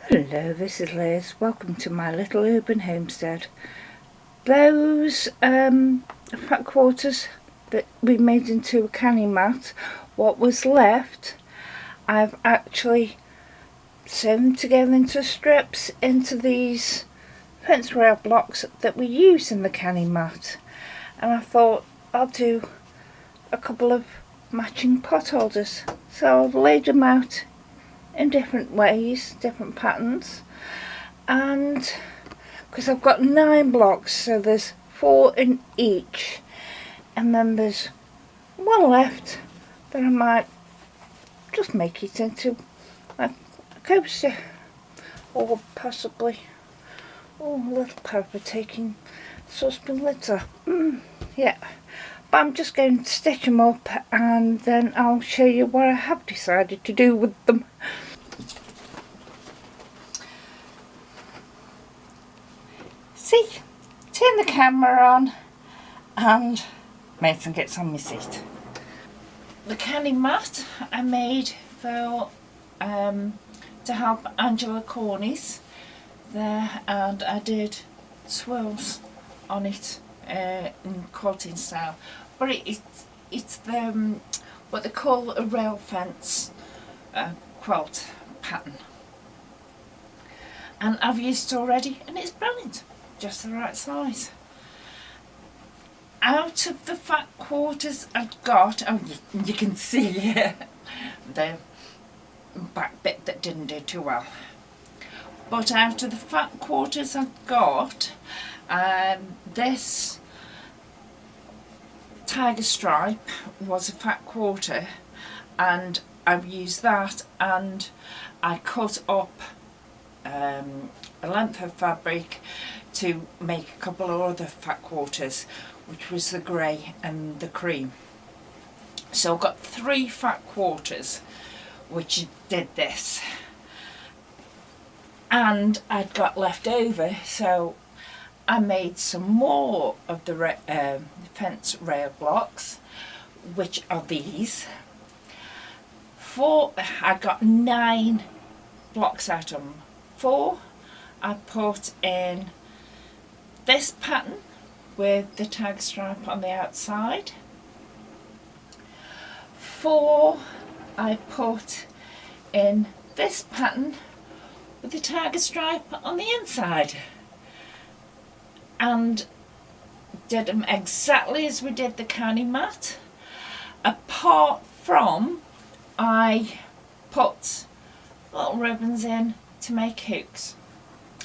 Hello, this is Liz. Welcome to my little urban homestead. Those fat quarters that we made into a canning mat, what was left, I've actually sewn them together into strips into these fence rail blocks that we use in the canning mat. And I thought I'll do a couple of matching pot holders. So I've laid them out in different ways, different patterns, and because I've got 9 blocks, so there's 4 in each, and then there's one left that I might just make it into a coaster, or possibly a little purple taking saucepan lids off. Yeah, but I'm just going to stitch them up and then I'll show you what I have decided to do with them. See, turn the camera on and Mason gets on my seat. The canning mat I made for to help Angela Cornies there, and I did swirls on it in quilting style, but it's the what they call a rail fence quilt pattern, and I've used it already and it's brilliant, just the right size. Out of the fat quarters I've got, oh you can see the back bit that didn't do too well, but out of the fat quarters I've got, this tiger stripe was a fat quarter and I've used that, and I cut up a length of fabric to make a couple of other fat quarters, which was the grey and the cream. So I've got 3 fat quarters which did this, and I'd got left over, so I made some more of the fence rail blocks, which are these. I got 9 blocks out of them. 4 I put in this pattern with the tag stripe on the outside. 4 I put in this pattern with the tiger stripe on the inside, and did them exactly as we did the canning mat, apart from I put little ribbons in to make hooks,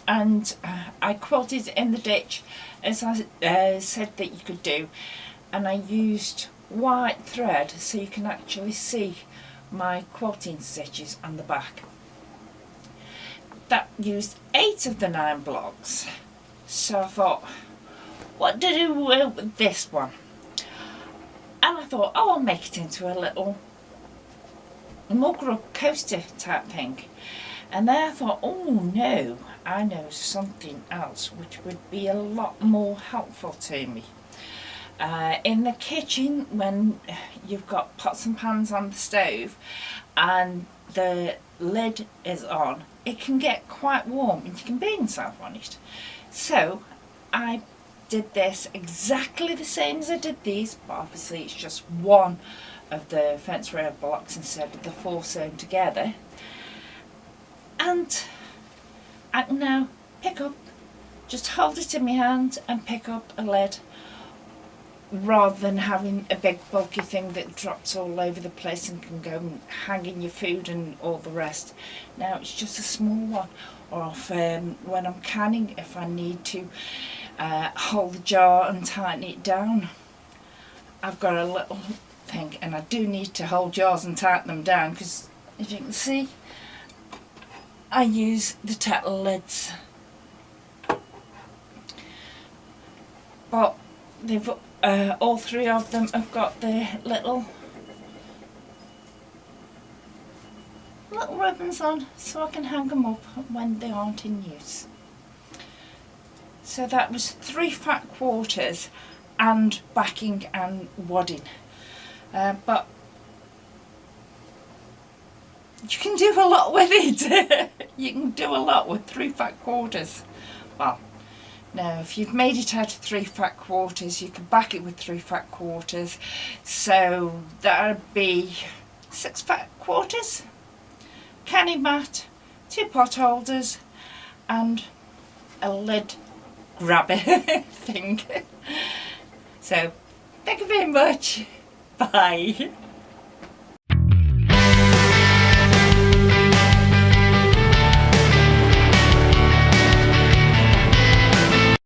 and I quilted in the ditch as I said that you could do, and I used white thread so you can actually see my quilting stitches on the back. That used 8 of the 9 blocks, so I thought, what to do with this one? And I thought, oh, I'll make it into a little mug rug coaster type thing. And then I thought, oh no, I know something else which would be a lot more helpful to me. In the kitchen, when you've got pots and pans on the stove and the lid is on, it can get quite warm and you can burn yourself on it. So I did this exactly the same as I did these, but obviously it's just one of the fence rail blocks instead of the 4 sewn together. And I can now pick up, just hold it in my hand and pick up a lid, rather than having a big bulky thing that drops all over the place and can go and hang in your food and all the rest. Now it's just a small one, or if, when I'm canning, if I need to hold the jar and tighten it down, I've got a little thing, and I do need to hold jars and tighten them down because, as you can see, I use the tattle lids, but they've all 3 of them have got the little ribbons on, so I can hang them up when they aren't in use. So that was 3 fat quarters and backing and wadding, but you can do a lot with it. You can do a lot with 3 fat quarters. Well, no, if you've made it out of 3 fat quarters, you can back it with 3 fat quarters. So that would be 6 fat quarters, canny mat, 2 pot holders, and a lid grabber thing. So, thank you very much. Bye.